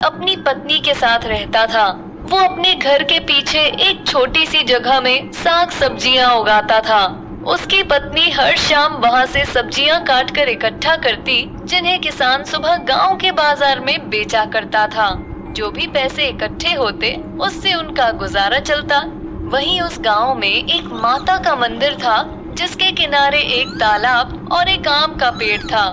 अपनी पत्नी के साथ रहता था। वो अपने घर के पीछे एक छोटी सी जगह में साग सब्जियां उगाता था। उसकी पत्नी हर शाम वहां से सब्जियां काट कर इकट्ठा करती, जिन्हें किसान सुबह गांव के बाजार में बेचा करता था। जो भी पैसे इकट्ठे होते उससे उनका गुजारा चलता। वहीं उस गांव में एक माता का मंदिर था, जिसके किनारे एक तालाब और एक आम का पेड़ था।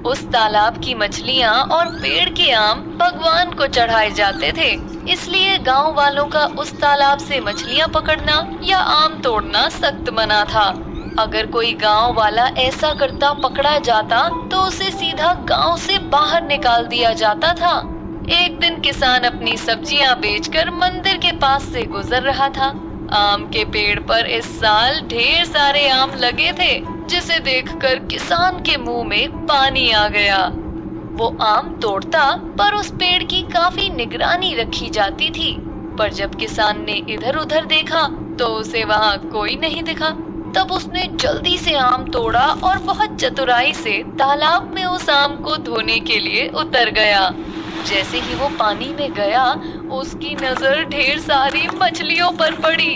उस तालाब की मछलियां और पेड़ के आम भगवान को चढ़ाए जाते थे, इसलिए गांव वालों का उस तालाब से मछलियां पकड़ना या आम तोड़ना सख्त मना था। अगर कोई गांव वाला ऐसा करता पकड़ा जाता तो उसे सीधा गांव से बाहर निकाल दिया जाता था। एक दिन किसान अपनी सब्जियां बेचकर मंदिर के पास से गुजर रहा था। आम के पेड़ पर इस साल ढेर सारे आम लगे थे, जिसे देखकर किसान के मुंह में पानी आ गया। वो आम तोड़ता, पर उस पेड़ की काफी निगरानी रखी जाती थी। पर जब किसान ने इधर उधर देखा तो उसे वहाँ कोई नहीं दिखा। तब उसने जल्दी से आम तोड़ा और बहुत चतुराई से तालाब में उस आम को धोने के लिए उतर गया। जैसे ही वो पानी में गया, उसकी नजर ढेर सारी मछलियों पर पड़ी।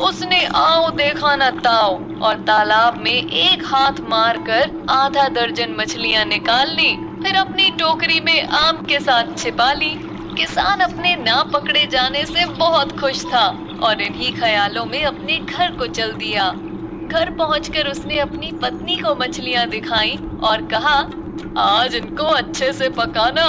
उसने आओ देखा न ताओ और तालाब में एक हाथ मारकर आधा दर्जन मछलियां निकाल ली, फिर अपनी टोकरी में आम के साथ छिपा ली। किसान अपने ना पकड़े जाने से बहुत खुश था और इन्हीं ख्यालों में अपने घर को चल दिया। घर पहुंचकर उसने अपनी पत्नी को मछलियां दिखाई और कहा, आज इनको अच्छे से पकाना,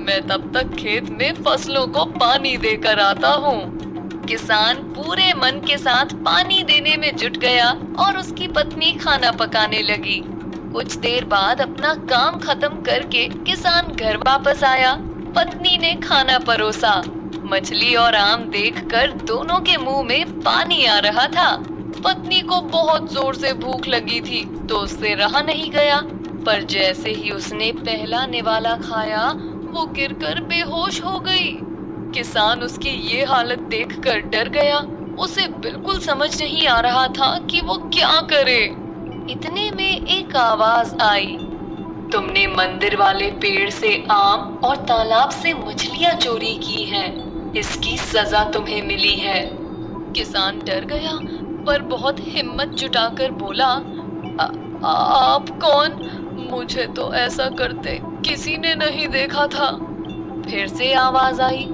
मैं तब तक खेत में फसलों को पानी देकर आता हूँ। किसान पूरे मन के साथ पानी देने में जुट गया और उसकी पत्नी खाना पकाने लगी। कुछ देर बाद अपना काम खत्म करके किसान घर वापस आया। पत्नी ने खाना परोसा। मछली और आम देखकर दोनों के मुंह में पानी आ रहा था। पत्नी को बहुत जोर से भूख लगी थी तो उससे रहा नहीं गया, पर जैसे ही उसने पहला निवाला खाया, वो गिरकर बेहोश हो गई। किसान उसकी ये हालत देखकर डर गया। उसे बिल्कुल समझ नहीं आ रहा था कि वो क्या करे। इतने में एक आवाज आई, तुमने मंदिर वाले पेड़ से आम और तालाब से मछलियां चोरी की हैं, इसकी सजा तुम्हें मिली है। किसान डर गया, पर बहुत हिम्मत जुटाकर बोला, आप कौन? मुझे तो ऐसा करते किसी ने नहीं देखा था। फिर से आवाज आई,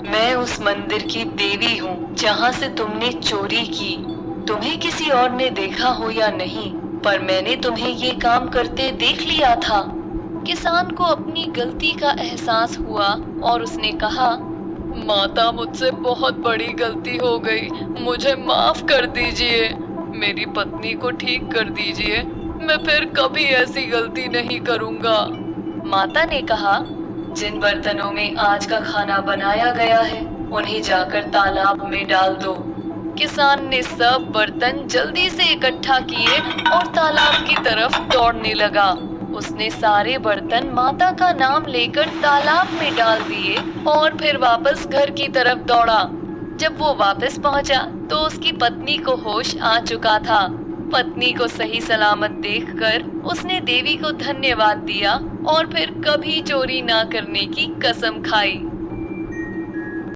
मैं उस मंदिर की देवी हूँ जहाँ से तुमने चोरी की। तुम्हें किसी और ने देखा हो या नहीं, पर मैंने तुम्हें ये काम करते देख लिया था। किसान को अपनी गलती का एहसास हुआ और उसने कहा, माता, मुझसे बहुत बड़ी गलती हो गई, मुझे माफ कर दीजिए। मेरी पत्नी को ठीक कर दीजिए, मैं फिर कभी ऐसी गलती नहीं करूँगा। माता ने कहा, जिन बर्तनों में आज का खाना बनाया गया है उन्हें जाकर तालाब में डाल दो। किसान ने सब बर्तन जल्दी से इकट्ठा किए और तालाब की तरफ दौड़ने लगा। उसने सारे बर्तन माता का नाम लेकर तालाब में डाल दिए और फिर वापस घर की तरफ दौड़ा। जब वो वापस पहुंचा तो उसकी पत्नी को होश आ चुका था। पत्नी को सही सलामत देखकर उसने देवी को धन्यवाद दिया और फिर कभी चोरी ना करने की कसम खाई।